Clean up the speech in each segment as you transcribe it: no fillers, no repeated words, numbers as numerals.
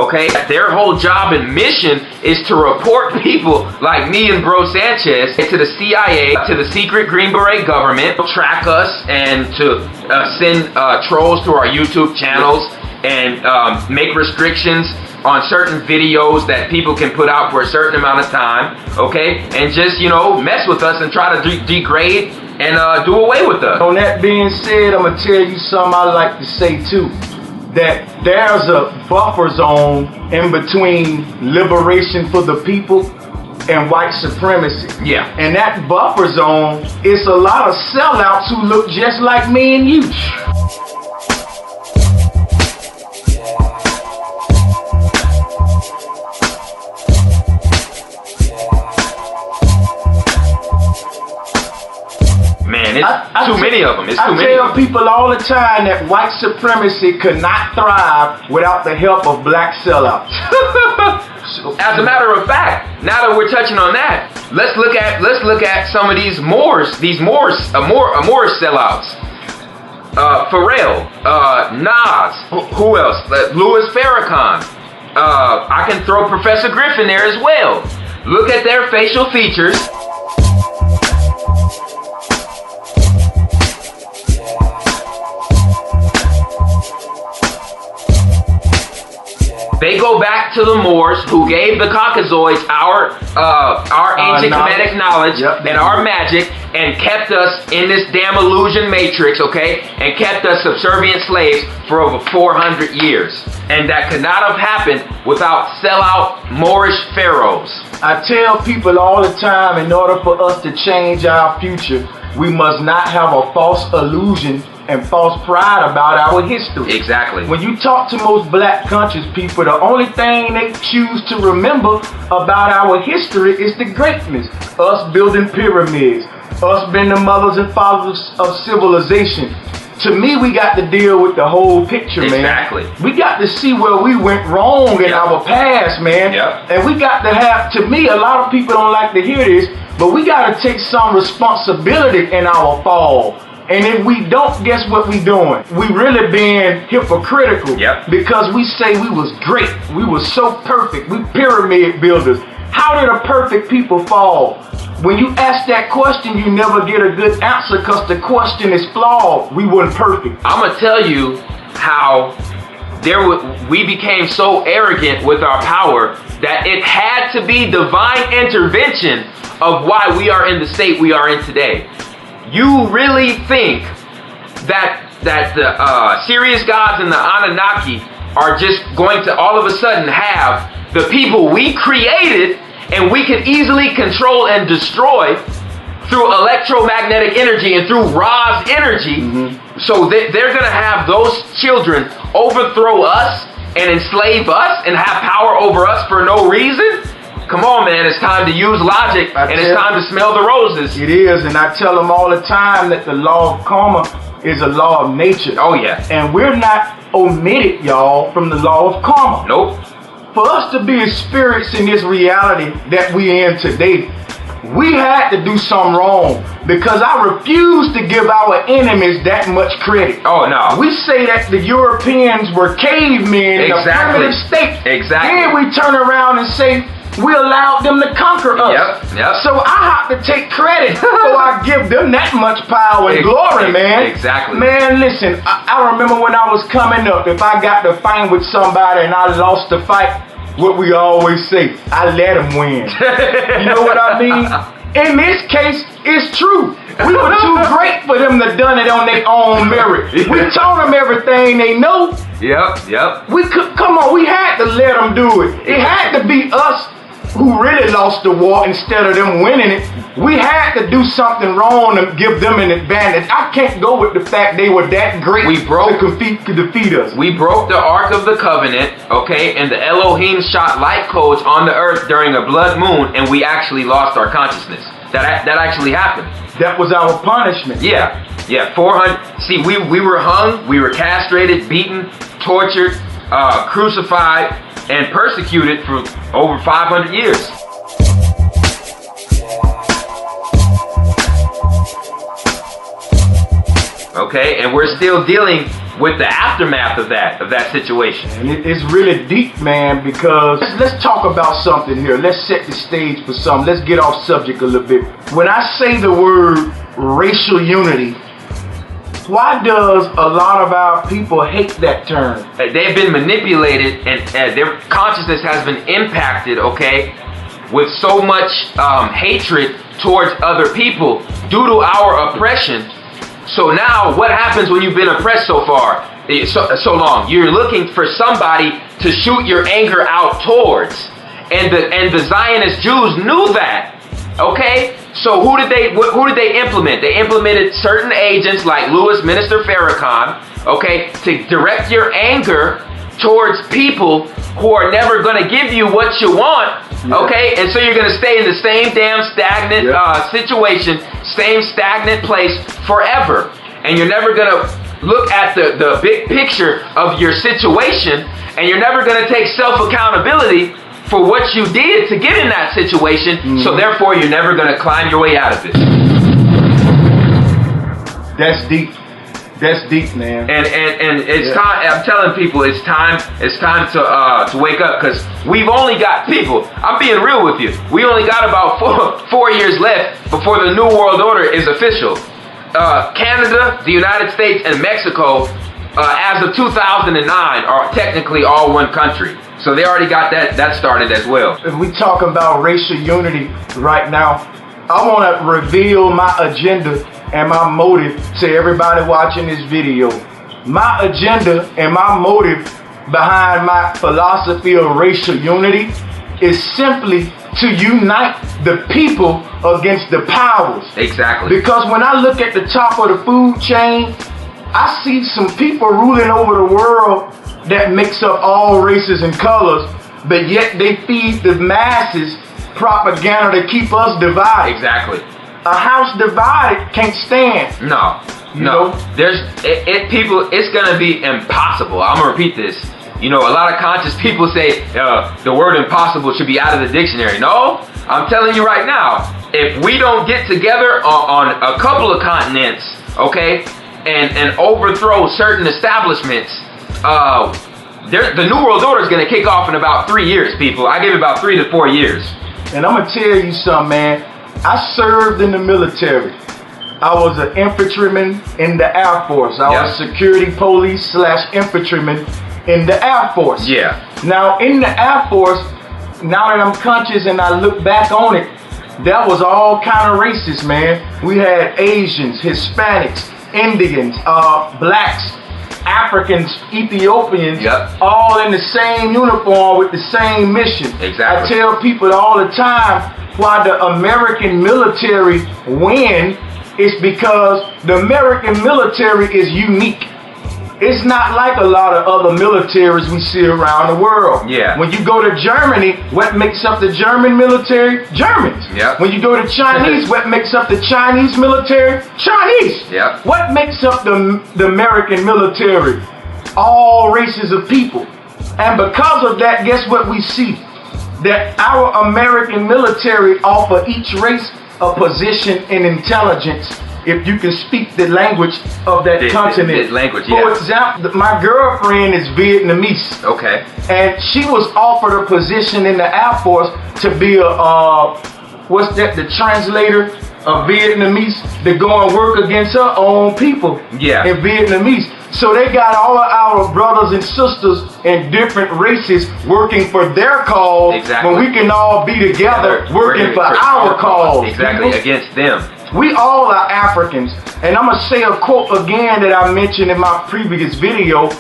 okay? Their whole job and mission is to report people like me and Bro Sanchez to the CIA, to the secret Green Beret government, track us, and to send trolls to our YouTube channels and make restrictions on certain videos that people can put out for a certain amount of time, okay? And just, you know, mess with us and try to degrade and do away with us. On that being said, I'm gonna tell you something I like to say too. That there's a buffer zone in between liberation for the people and white supremacy. Yeah. And that buffer zone is a lot of sellouts who look just like me and you. Man, it's too many of them. It's too many. I tell people all the time that white supremacy could not thrive without the help of black sellouts. As a matter of fact, now that we're touching on that, let's look at some of these Moors sellouts. Pharrell, Nas, who else? Louis Farrakhan. I can throw Professor Griffin there as well. Look at their facial features. They go back to the Moors who gave the Caucasoids our ancient Kemetic knowledge and our magic and kept us in this damn illusion matrix, okay? And kept us subservient slaves for over 400 years. And that could not have happened without sellout Moorish pharaohs. I tell people all the time, in order for us to change our future, we must not have a false illusion and false pride about our history. Exactly. When you talk to most black conscious people, the only thing they choose to remember about our history is the greatness. Us building pyramids, us being the mothers and fathers of civilization. To me, we got to deal with the whole picture, man. Exactly. We got to see where we went wrong in our past, man. And we got to have, to me, a lot of people don't like to hear this, but we got to take some responsibility in our fall. And if we don't, guess what we doing? We really being hypocritical because we say we was great. We was so perfect. We pyramid builders. How did a perfect people fall? When you ask that question, you never get a good answer because the question is flawed. We weren't perfect. I'm going to tell you how we became so arrogant with our power that it had to be divine intervention of why we are in the state we are in today. You really think that the Sirius gods and the Anunnaki are just going to all of a sudden have the people we created and we can easily control and destroy through electromagnetic energy and through Ra's energy? So they're going to have those children overthrow us and enslave us and have power over us for no reason? Come on, man, it's time to use logic and it's time to smell the roses. It is, and I tell them all the time that the law of karma is a law of nature. Oh, yeah. And we're not omitted, y'all, from the law of karma. Nope. For us to be experiencing this reality that we in today, we had to do something wrong because I refuse to give our enemies that much credit. Oh, no. We say that the Europeans were cavemen in a primitive state. Exactly. Then we turn around and say, we allowed them to conquer us. So I have to take credit so I give them that much power and glory, man. Exactly. Man, listen, I remember when I was coming up, if I got to fight with somebody and I lost the fight, what we always say, I let them win. You know what I mean? In this case, it's true. We were too great for them to done it on their own merit. We told them everything they know. We could, come on, we had to let them do it. It had to be us who really lost the war instead of them winning it. We had to do something wrong to give them an advantage. I can't go with the fact they were that great to defeat us. We broke the Ark of the Covenant, okay, and the Elohim shot light codes on the earth during a blood moon, and we actually lost our consciousness. That actually happened. That was our punishment. Yeah, 400. See, we were hung, we were castrated, beaten, tortured, crucified, and persecuted for over 500 years. Okay, and we're still dealing with the aftermath of that situation. And it's really deep, man, because let's talk about something here. Let's set the stage for something. Let's get off subject a little bit. When I say the word racial unity, why does a lot of our people hate that term? They've been manipulated, and their consciousness has been impacted, okay, with so much hatred towards other people due to our oppression. So now what happens when you've been oppressed so far, so long? You're looking for somebody to shoot your anger out towards. And the Zionist Jews knew that. Okay? So who did they implement? They implemented certain agents like Louis Minister Farrakhan, okay, to direct your anger towards people who are never going to give you what you want. Okay, and so you're going to stay in the same damn stagnant situation, same stagnant place forever. And you're never going to look at the big picture of your situation, and you're never going to take self-accountability for what you did to get in that situation. So therefore, you're never going to climb your way out of it. That's deep. That's deep, man. And it's time. I'm telling people, it's time to wake up, because we've only got people. I'm being real with you. We only got about four years left before the New World Order is official. Canada, the United States, and Mexico, as of 2009, are technically all one country. So they already got that started as well. If we talk about racial unity right now, I want to reveal my agenda and my motive to everybody watching this video. My agenda and my motive behind my philosophy of racial unity is simply to unite the people against the powers. Exactly. Because when I look at the top of the food chain, I see some people ruling over the world that mix up all races and colors, but yet they feed the masses propaganda to keep us divided. Exactly. A house divided can't stand. No. It's gonna be impossible. I'm gonna repeat this. You know, a lot of conscious people say the word impossible should be out of the dictionary. No, I'm telling you right now, if we don't get together on a couple of continents, okay, and overthrow certain establishments, the New World Order is gonna kick off in about 3 years, people. I give it about 3 to 4 years. And I'm gonna tell you something, man. I served in the military. I was an infantryman in the Air Force. I was security police / infantryman in the Air Force. Yeah. Now in the Air Force, now that I'm conscious and I look back on it, that was all kind of racist, man. We had Asians, Hispanics, Indians, blacks, Africans, Ethiopians, all in the same uniform with the same mission. Exactly. I tell people all the time why the American military win is because the American military is unique. It's not like a lot of other militaries we see around the world. Yeah. When you go to Germany, what makes up the German military? Germans. Yep. When you go to Chinese, what makes up the Chinese military? Chinese. Yep. What makes up the American military? All races of people. And because of that, guess what we see? That our American military offer each race a position in intelligence if you can speak the language of that continent. For example, my girlfriend is Vietnamese. Okay. And she was offered a position in the Air Force to be the translator of Vietnamese to go and work against her own people in Vietnamese. So they got all of our brothers and sisters in different races working for their cause when we can all be together working for our cause. Exactly, against them. We all are Africans. And I'm going to say a quote again that I mentioned in my previous video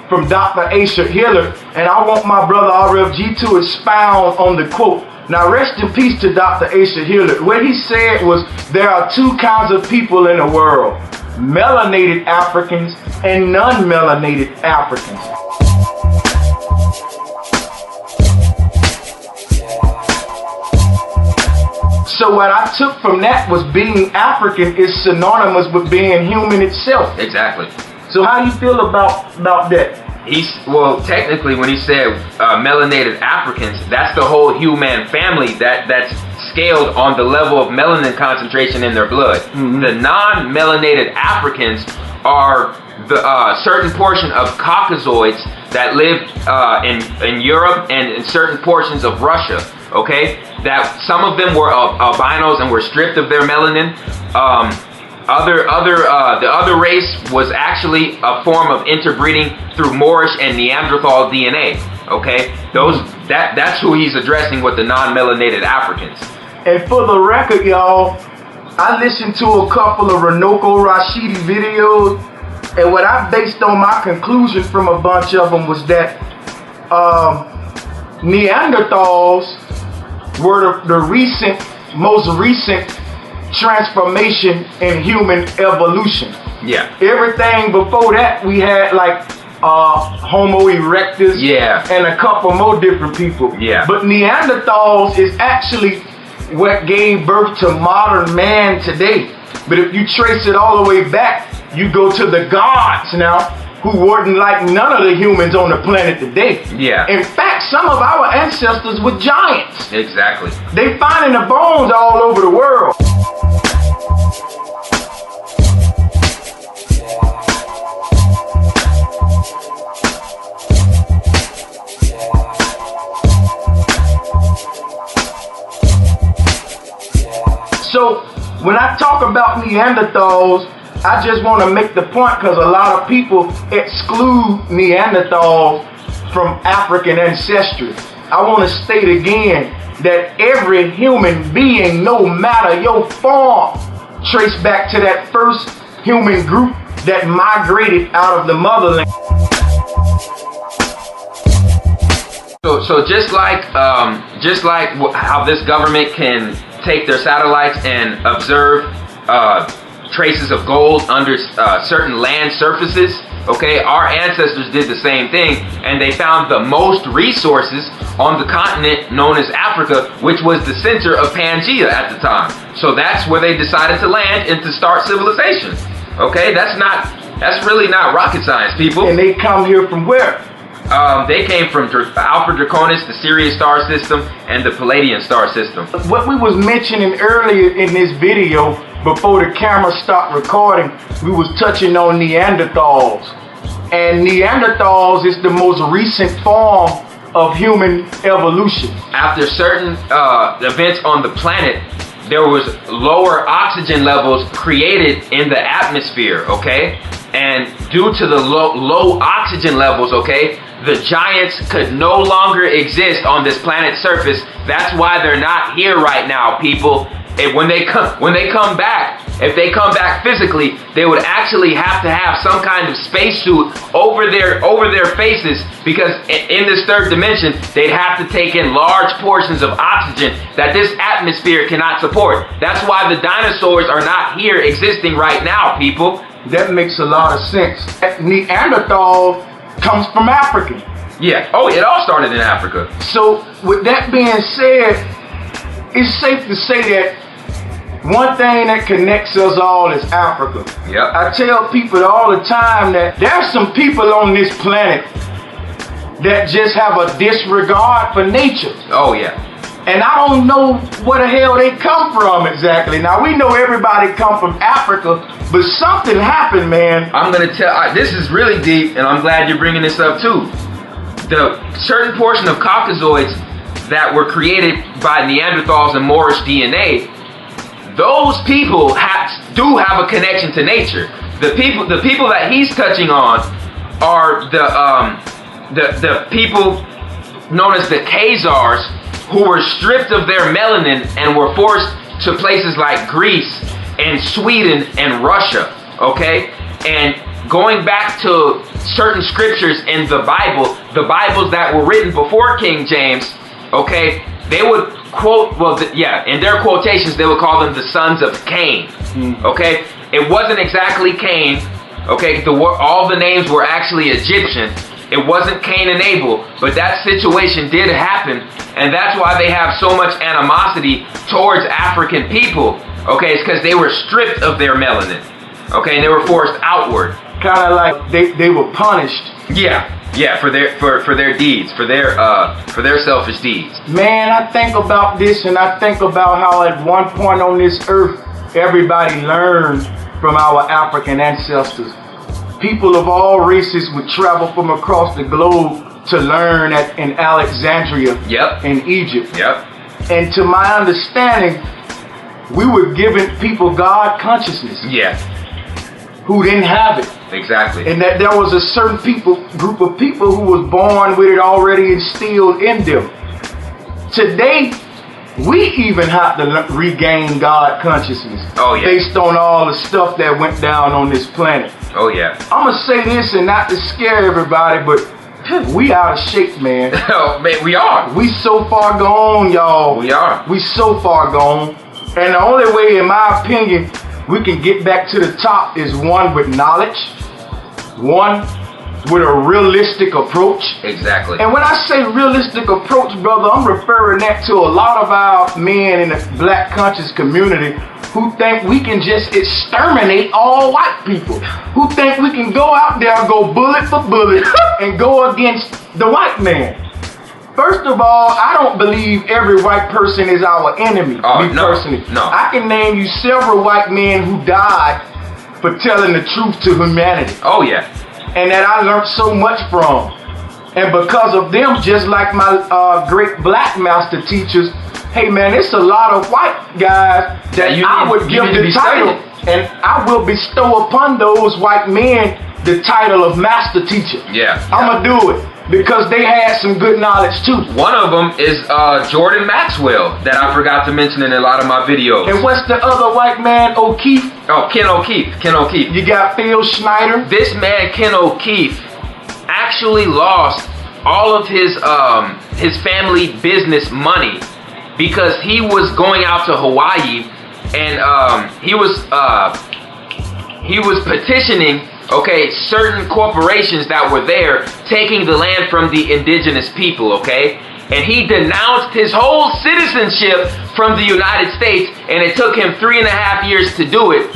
from Dr. Asa Hiller. And I want my brother RFG to expound on the quote. Now rest in peace to Dr. Asa Hiller. What he said was there are two kinds of people in the world. Melanated Africans and non-melanated Africans. So what I took from that was being African is synonymous with being human itself. Exactly. So how do you feel about that? Technically, when he said melanated Africans, that's the whole human family that's scaled on the level of melanin concentration in their blood. The non-melanated Africans are the certain portion of Caucasoids that lived in Europe and in certain portions of Russia. Okay, that some of them were albinos and were stripped of their melanin. The other race was actually a form of interbreeding through Moorish and Neanderthal DNA. Okay, that's who he's addressing with the non-melanated Africans. And for the record, y'all, I listened to a couple of Runoko Rashidi videos, and what I based on my conclusion from a bunch of them was that Neanderthals were the most recent transformation in human evolution. Yeah. Everything before that, we had like Homo erectus, and a couple more different people. Yeah. But Neanderthals is actually what gave birth to modern man today. But if you trace it all the way back, you go to the gods now, who weren't like none of the humans on the planet today. Yeah. In fact, some of our ancestors were giants. Exactly. They finding the bones all over the world. So when I talk about Neanderthals, I just want to make the point because a lot of people exclude Neanderthals from African ancestry. I want to state again that every human being, no matter your form, trace back to that first human group that migrated out of the motherland. So just like how this government can take their satellites and observe traces of gold under certain land surfaces, okay, our ancestors did the same thing, and they found the most resources on the continent known as Africa, which was the center of Pangea at the time. So that's where they decided to land and to start civilization. Okay, that's really not rocket science, people. And they come here from where? They came from Alpha Draconis, the Sirius star system, and the Palladian star system. What we was mentioning earlier in this video, before the camera stopped recording, we was touching on Neanderthals. And Neanderthals is the most recent form of human evolution. After certain events on the planet, there was lower oxygen levels created in the atmosphere, okay? And due to the low oxygen levels, okay, the giants could no longer exist on this planet's surface. That's why they're not here right now, people. And when they come back, if they come back physically, they would actually have to have some kind of spacesuit over their faces, because in this third dimension, they'd have to take in large portions of oxygen that this atmosphere cannot support. That's why the dinosaurs are not here existing right now, people. That makes a lot of sense. Neanderthal comes from Africa. Yeah. Oh, it all started in Africa. So with that being said, it's safe to say that one thing that connects us all is Africa. Yep. I tell people all the time that there's some people on this planet that just have a disregard for nature. Oh, yeah. And I don't know where the hell they come from exactly. Now, we know everybody come from Africa, but something happened, man. I'm going to tell, this is really deep, and I'm glad you're bringing this up too. The certain portion of Caucasoids that were created by Neanderthals and Moorish DNA, those people do have a connection to nature. The people that he's touching on are the people known as the Khazars, who were stripped of their melanin and were forced to places like Greece and Sweden and Russia, okay? And going back to certain scriptures in the Bibles that were written before King James, okay, they would quote, in their quotations, they would call them the sons of Cain, okay? It wasn't exactly Cain, okay? All the names were actually Egyptian. It wasn't Cain and Abel, but that situation did happen, and that's why they have so much animosity towards African people, okay? It's because they were stripped of their melanin, okay? And they were forced outward. Kind of like they were punished. Yeah, for their deeds, for their selfish deeds. Man, I think about this, and I think about how at one point on this earth, everybody learned from our African ancestors. People of all races would travel from across the globe to learn in Alexandria in Egypt. And to my understanding, we were giving people God consciousness. Who didn't have it. Exactly. And that there was a certain group of people who was born with it already instilled in them. Today, we even have to regain God consciousness. Based on all the stuff that went down on this planet. I'm gonna say this and not to scare everybody, but we out of shape, man. Man, we are. We so far gone, y'all. We are. We so far gone. And the only way, in my opinion, we can get back to the top is one with knowledge, one with a realistic approach. Exactly. And when I say realistic approach, brother, I'm referring that to a lot of our men in the black conscious community who think we can just exterminate all white people, who think we can go out there, go bullet for bullet, and go against the white man. First of all, I don't believe every white person is our enemy, personally. No. I can name you several white men who died for telling the truth to humanity. And that I learned so much from. And because of them, just like my great black master teachers, hey man, it's a lot of white guys that I would give the title, and I will bestow upon those white men the title of master teacher. I'm gonna do it. Because they had some good knowledge too. One of them is Jordan Maxwell that I forgot to mention in a lot of my videos. And what's the other white man, O'Keefe? Ken O'Keefe. You got Phil Schneider. This man, Ken O'Keefe, actually lost all of his family business money because he was going out to Hawaii and he was petitioning certain corporations that were there taking the land from the indigenous people, and he denounced his whole citizenship from the United States, and it took him 3.5 years to do it,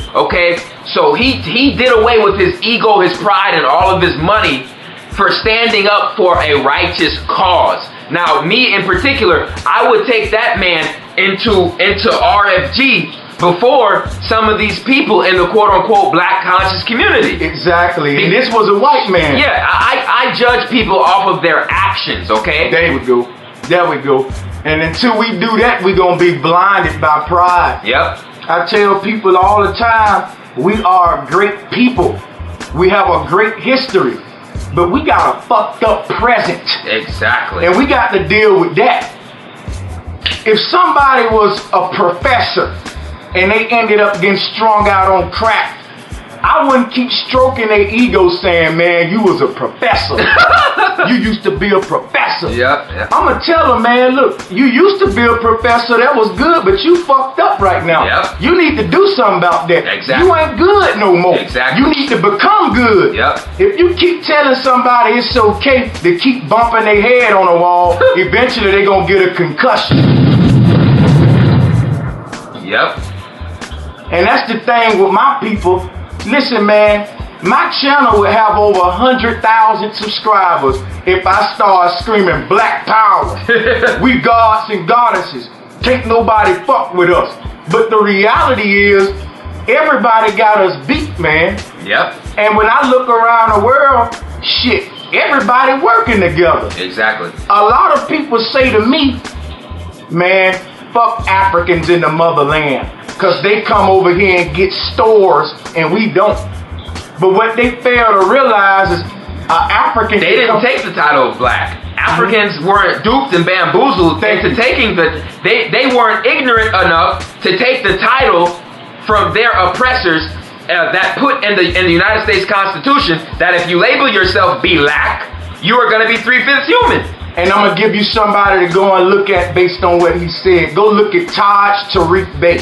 so he did away with his ego, his pride, and all of his money for standing up for a righteous cause. Now, me in particular, I would take that man into RFG before some of these people in the quote-unquote black conscious community. Exactly. And this was a white man. I judge people off of their actions, There we go. And until we do that, we're going to be blinded by pride. I tell people all the time, we are great people. We have a great history. But we got a fucked up present. Exactly. And we got to deal with that. If somebody was a professor and they ended up getting strung out on crack, I wouldn't keep stroking their ego saying, man, you was a professor. You used to be a professor. I'm going to tell them, man, look, you used to be a professor. That was good, but you fucked up right now. You need to do something about that. You ain't good no more. You need to become good. If you keep telling somebody it's okay to keep bumping their head on a wall, eventually they're going to get a concussion. And that's the thing with my people. Listen, man, my channel would have over 100,000 subscribers if I start screaming black power. We gods and goddesses. Can't nobody fuck with us. But the reality is, everybody got us beat, man. And when I look around the world, shit, everybody working together. A lot of people say to me, man, fuck Africans in the motherland. Because they come over here and get stores and we don't. But what they fail to realize is Africans... They didn't take the title of black. Africans weren't duped and bamboozled into taking the... They weren't ignorant enough to take the title from their oppressors that put in the United States Constitution that if you label yourself black, you are going to be 3/5 human. And I'm going to give you somebody to go and look at based on what he said. Go look at Taj Tariq Bey.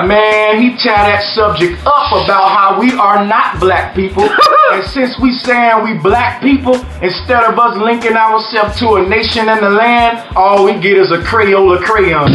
Man, he tear that subject up about how we are not black people. And since we saying we black people, instead of us linking ourselves to a nation and the land, all we get is a Crayola crayon.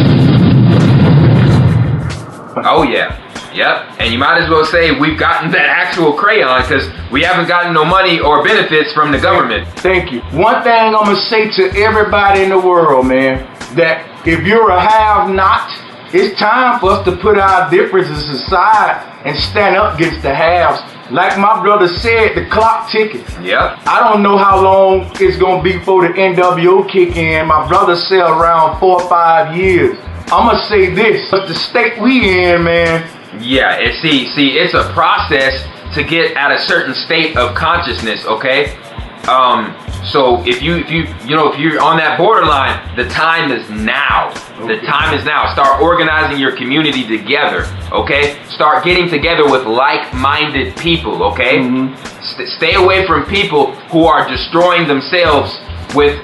And you might as well say we've gotten that actual crayon because we haven't gotten no money or benefits from the government. Thank you. One thing I'm going to say to everybody in the world, man, that if you're a have-not, it's time for us to put our differences aside and stand up against the haves. Like my brother said, the clock ticking. Yep. I don't know how long it's gonna be before the NWO kick in. My brother said around 4 or 5 years. I'ma say this, but the state we in, man. Yeah, see, it's a process to get at a certain state of consciousness, okay? So if you're on that borderline, the time is now. Okay. The time is now. Start organizing your community together, okay? Start getting together with like-minded people, okay? Mm-hmm. Stay away from people who are destroying themselves with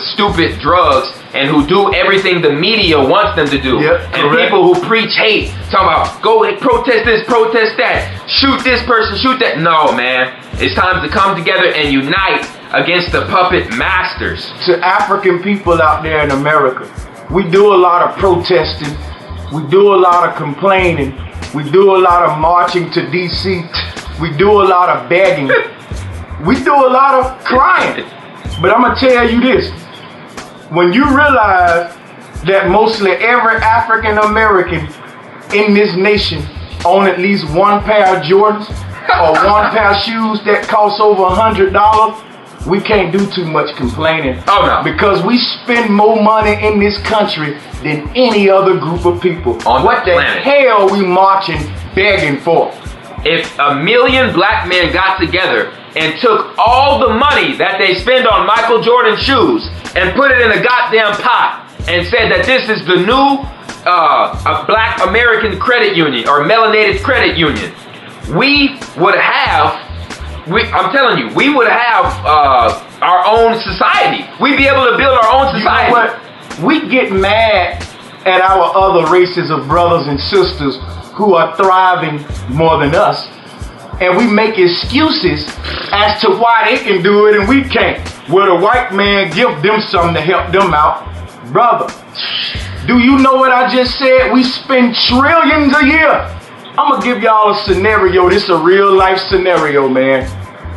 stupid drugs and who do everything the media wants them to do. Yep, and correct. People who preach hate, talking about go protest this, protest that, shoot this person, shoot that. No, man. It's time to come together and unite against the puppet masters. To African people out there in America, we do a lot of protesting, we do a lot of complaining, we do a lot of marching to DC, we do a lot of begging, we do a lot of crying. But I'm gonna tell you this, when you realize that mostly every African American in this nation own at least one pair of Jordans or one pair of shoes that cost over $100, we can't do too much complaining. Oh no. Because we spend more money in this country than any other group of people. On what the planet. hell are we marching, begging for? If 1 million black men got together and took all the money that they spend on Michael Jordan shoes and put it in a goddamn pot and said that this is the new black American credit union or melanated credit union, we would have, I'm telling you, we would have our own society. We'd be able to build our own society. You know what? We get mad at our other races of brothers and sisters who are thriving more than us, and we make excuses as to why they can do it and we can't. Well, the white man give them something to help them out. Brother, do you know what I just said? We spend trillions a year. I'm gonna give y'all a scenario. This is a real life scenario, man.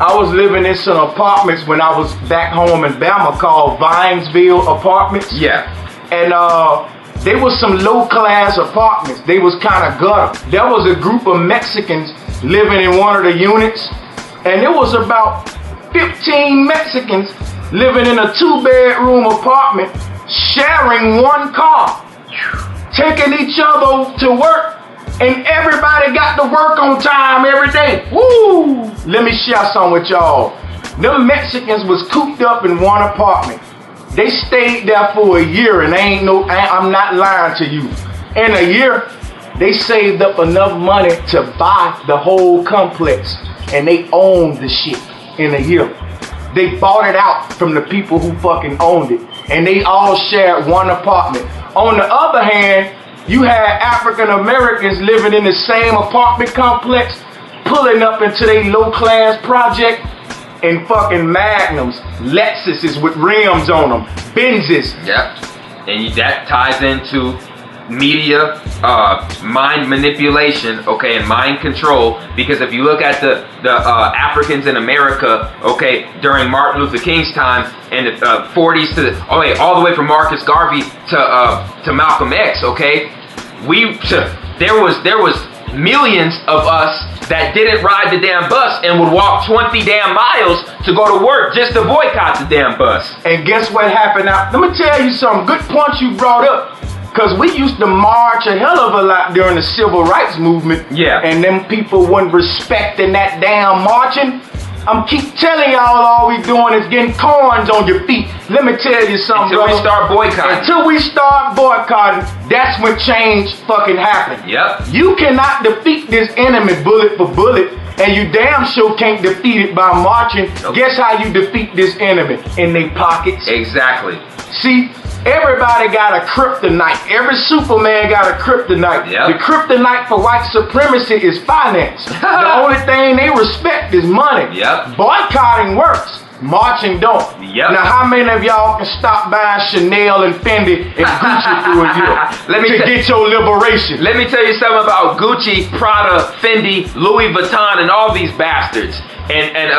I was living in some apartments when I was back home in Bama called Vinesville Apartments. Yeah. And they was some low class apartments. They was kind of gutter. There was a group of Mexicans living in one of the units, and there was about 15 Mexicans living in a 2-bedroom apartment, sharing one car, taking each other to work, and everybody got to work on time every day. Woo! Let me share something with y'all. Them Mexicans was cooped up in one apartment. They stayed there for a year, and I'm not lying to you. In a year, they saved up enough money to buy the whole complex, and they owned the shit in a year. They bought it out from the people who fucking owned it, and they all shared one apartment. On the other hand, you had African Americans living in the same apartment complex, pulling up into their low class project in fucking Magnums, Lexuses with rims on them, Benzes. Yep. And that ties into media, mind manipulation, okay, and mind control. Because if you look at the Africans in America, okay, during Martin Luther King's time and the 40s to all the way from Marcus Garvey to Malcolm X, okay, there was millions of us that didn't ride the damn bus and would walk 20 damn miles to go to work just to boycott the damn bus. And guess what happened now? Let me tell you something. Good point you brought up. Because we used to march a hell of a lot during the civil rights movement. Yeah. And them people wasn't respecting that damn marching. I'm keep telling y'all all we doing is getting corns on your feet. Let me tell you something, Until we start boycotting. Until we start boycotting, that's when change fucking happens. Yep. You cannot defeat this enemy bullet for bullet, and you damn sure can't defeat it by marching. Nope. Guess how you defeat this enemy? In their pockets. Exactly. See, everybody got a kryptonite. Every Superman got a kryptonite. Yep. The kryptonite for white supremacy is finance. The only thing they respect is money. Yep. Boycotting works. Marching don't. Yep. Now, how many of y'all can stop buying Chanel and Fendi and Gucci through a year to get your liberation? Let me tell you something about Gucci, Prada, Fendi, Louis Vuitton, and all these bastards. And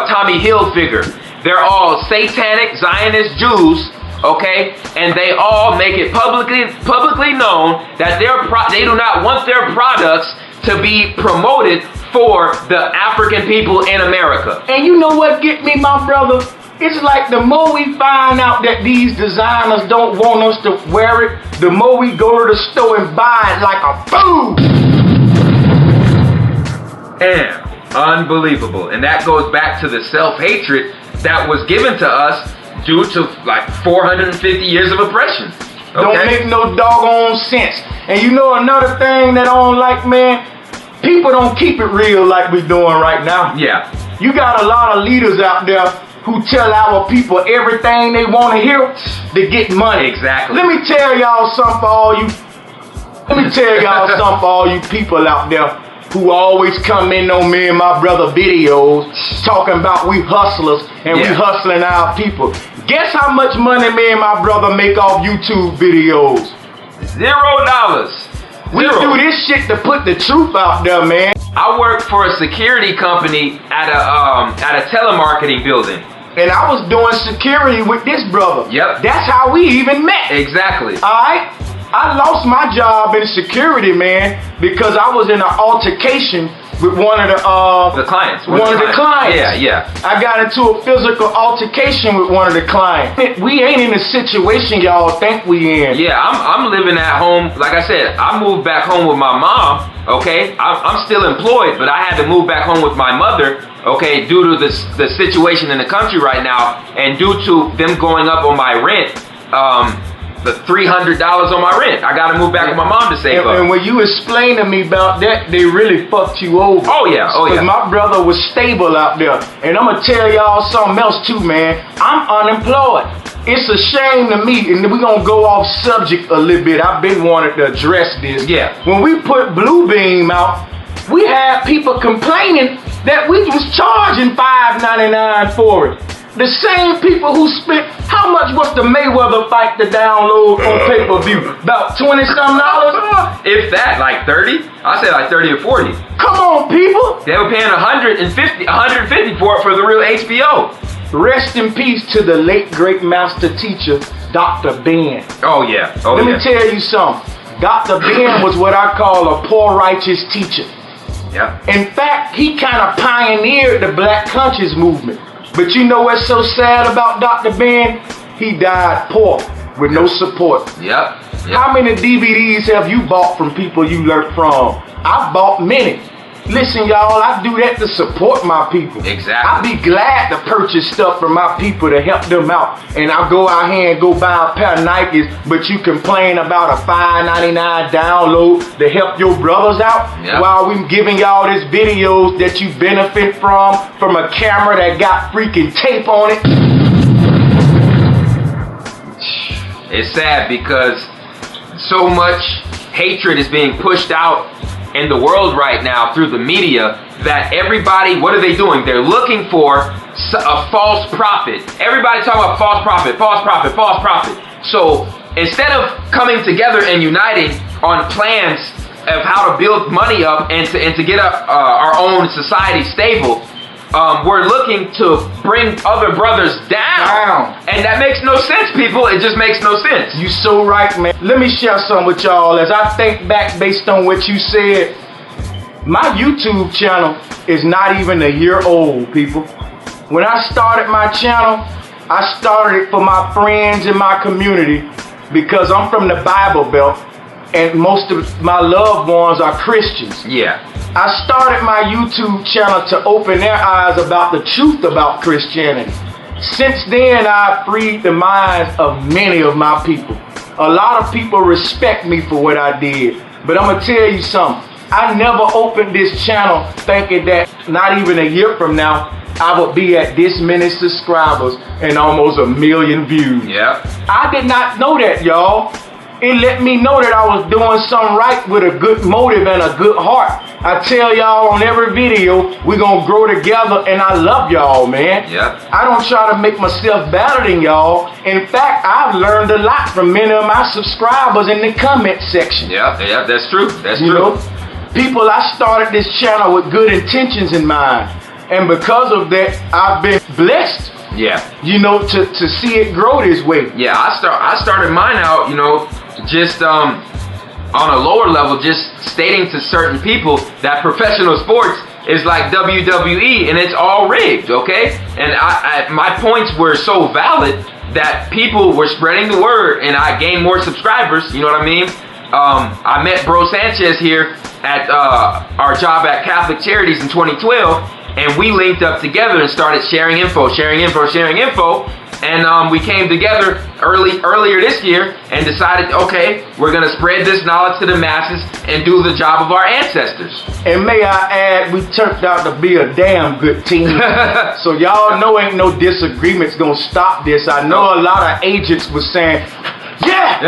Tommy Hilfiger. They're all satanic Zionist Jews. Okay, and they all make it publicly known that they do not want their products to be promoted for the African people in America. And you know what get me, my brother? It's like the more we find out that these designers don't want us to wear it, the more we go to the store and buy it like a fool. Damn, unbelievable. And that goes back to the self-hatred that was given to us due to like 450 years of oppression. Okay? Don't make no doggone sense. And you know another thing that I don't like, man? People don't keep it real like we doing right now. Yeah. You got a lot of leaders out there who tell our people everything they want to hear to get money. Exactly. Let me tell y'all something for all you people out there who always come in on me and my brother videos talking about we hustlers and we hustling our people. Guess how much money me and my brother make off YouTube videos? $0. We do this shit to put the truth out there, man. I work for a security company at a telemarketing building. And I was doing security with this brother. Yep. That's how we even met. Exactly. Alright? I lost my job in security, man, because I was in an altercation with one of the clients. One of the clients. Yeah. I got into a physical altercation with one of the clients. We ain't in the situation y'all think we in. Yeah, I'm living at home. Like I said, I moved back home with my mom. Okay, I'm still employed, but I had to move back home with my mother. Okay, due to the situation in the country right now, and due to them going up on my rent, the $300 on my rent, I got to move back with my mom to save up. And when you explain to me about that, they really fucked you over. Oh yeah. Because my brother was stable out there, and I'm gonna tell y'all something else too, man. I'm unemployed. It's a shame to me, and we're gonna go off subject a little bit. I've been wanting to address this. Yeah. When we put Bluebeam out, we had people complaining that we was charging $5.99 for it. The same people who spent, how much was the Mayweather fight to download on pay-per-view? About 20-something dollars? If that, like 30? I said like 30 or 40. Come on, people. They were paying 150 for it for the real HBO. Rest in peace to the late great master teacher, Dr. Ben. Oh yeah. Let me tell you something. Dr. Ben was what I call a poor righteous teacher. Yeah. In fact, he kind of pioneered the Black Conscious movement. But you know what's so sad about Dr. Ben? He died poor with no support. Yep. How many DVDs have you bought from people you learned from? I bought many. Listen, y'all, I do that to support my people. Exactly. I be glad to purchase stuff from my people to help them out. And I'll go out here and go buy a pair of Nikes, but you complain about a $5.99 download to help your brothers out while we giving y'all this videos that you benefit from a camera that got freaking tape on it. It's sad because so much hatred is being pushed out in the world right now through the media that everybody, what are they doing? They're looking for a false prophet. Everybody's talking about false prophet, false prophet, false prophet. So instead of coming together and uniting on plans of how to build money up and to get our own society stable, we're looking to bring other brothers down. And that makes no sense, people. It just makes no sense. You so right, man. Let me share something with y'all. As I think back based on what you said, my YouTube channel is not even a year old, people. When I started my channel, I started it for my friends in my community because I'm from the Bible Belt and most of my loved ones are Christians. Yeah. I started my YouTube channel to open their eyes about the truth about Christianity. Since then, I've freed the minds of many of my people. A lot of people respect me for what I did. But I'm gonna tell you something. I never opened this channel thinking that not even a year from now, I would be at this many subscribers and almost 1 million views. Yeah. I did not know that, y'all. It let me know that I was doing something right with a good motive and a good heart. I tell y'all on every video, we're gonna grow together, and I love y'all, man. Yeah. I don't try to make myself better than y'all. In fact, I've learned a lot from many of my subscribers in the comment section. Yeah, that's true. That's you true. Know, people, I started this channel with good intentions in mind. And because of that, I've been blessed. Yeah. You know, to see it grow this way. Yeah, I started mine out, you know, just on a lower level, just stating to certain people that professional sports is like WWE, and it's all rigged, okay? And my points were so valid that people were spreading the word, and I gained more subscribers, you know what I mean? I met Bro Sanchez here at our job at Catholic Charities in 2012, and we linked up together and started sharing info, and we came together earlier this year and decided, okay, we're gonna spread this knowledge to the masses and do the job of our ancestors. And may I add, we turned out to be a damn good team. So y'all know ain't no disagreements gonna stop this. I know a lot of agents was saying, yeah,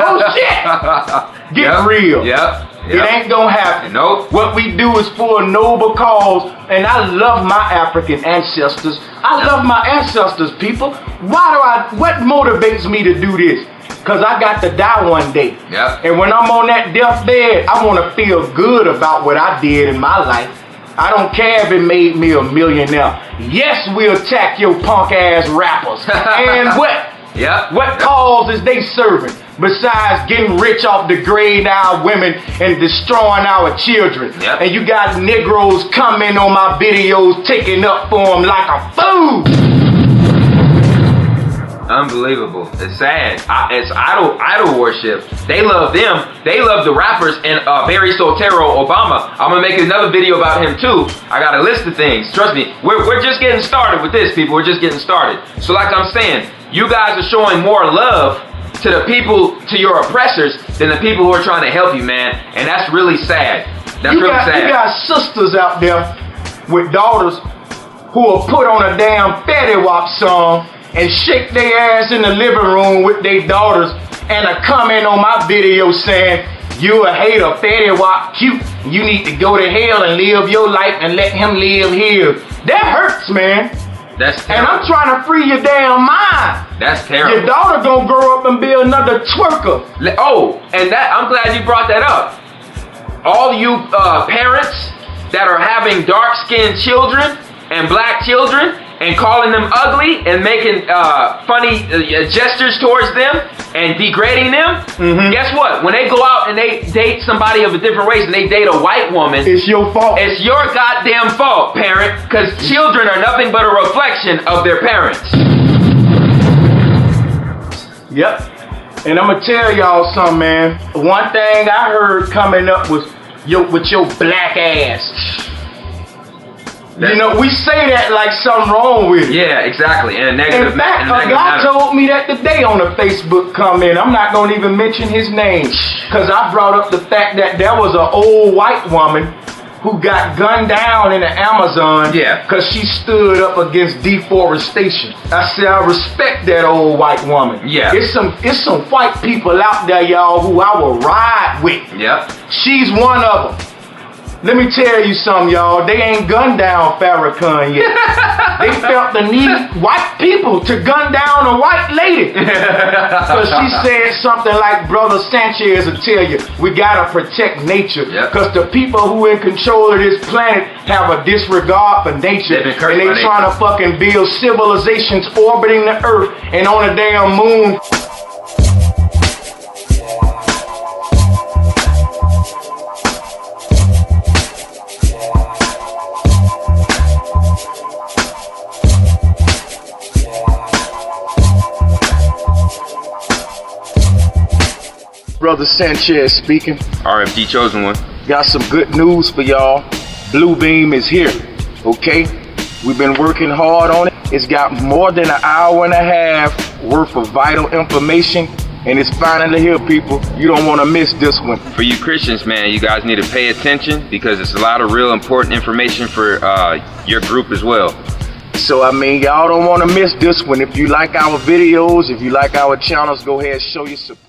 oh shit, get real. It ain't gonna happen. Nope. What we do is for a noble cause, and I love my African ancestors. I love my ancestors, people. What motivates me to do this? Cause I got to die one day. And when I'm on that deathbed, I wanna feel good about what I did in my life. I don't care if it made me a millionaire. Yes, we'll attack your punk ass rappers. And what? What cause is they serving? Besides getting rich off degrading our women and destroying our children. And you got Negroes coming on my videos taking up for them like a fool. Unbelievable. It's sad. It's idol worship. They love them. They love the rappers and Barry Soetoro Obama. I'm gonna make another video about him too. I got a list of things. Trust me. We're just getting started with this, people. We're just getting started. So like I'm saying, you guys are showing more love to the people, to your oppressors, than the people who are trying to help you, man. And that's really sad. You got sisters out there with daughters who will put on a damn Fetty Wap song and shake their ass in the living room with their daughters and a comment on my video saying, you a hater, Fetty Wap cute. You need to go to hell and live your life and let him live here. That hurts, man. That's terrible. And I'm trying to free your damn mind. That's terrible. Your daughter gonna grow up and be another twerker. Oh, and I'm glad you brought that up. All you parents that are having dark-skinned children and black children and calling them ugly and making funny gestures towards them and degrading them, guess what? When they go out and they date somebody of a different race and they date a white woman, it's your fault. It's your goddamn fault, parent, because children are nothing but a reflection of their parents. Yep. And I'm gonna tell y'all something, man. One thing I heard coming up was with your black ass. You know, we say that like something wrong with it. Yeah, exactly. And a negative. In fact, a guy told me that today on a Facebook comment. I'm not going to even mention his name because I brought up the fact that there was an old white woman who got gunned down in the Amazon because she stood up against deforestation. I said, I respect that old white woman. It's some white people out there, y'all, who I will ride with. She's one of them. Let me tell you something, y'all. They ain't gunned down Farrakhan yet. They felt the need, white people, to gun down a white lady. Because she said something like, Brother Sanchez will tell you, we gotta protect nature. Because the people who in control of this planet have a disregard for nature. And they trying to fucking build civilizations orbiting the earth and on a damn moon. Brother Sanchez speaking. RFG Chosen one. Got some good news for y'all. Blue Beam is here, okay? We've been working hard on it. It's got more than an hour and a half worth of vital information, and it's finally here, people. You don't want to miss this one. For you Christians, man, you guys need to pay attention because it's a lot of real important information for your group as well. So, I mean, y'all don't want to miss this one. If you like our videos, if you like our channels, go ahead and show your support.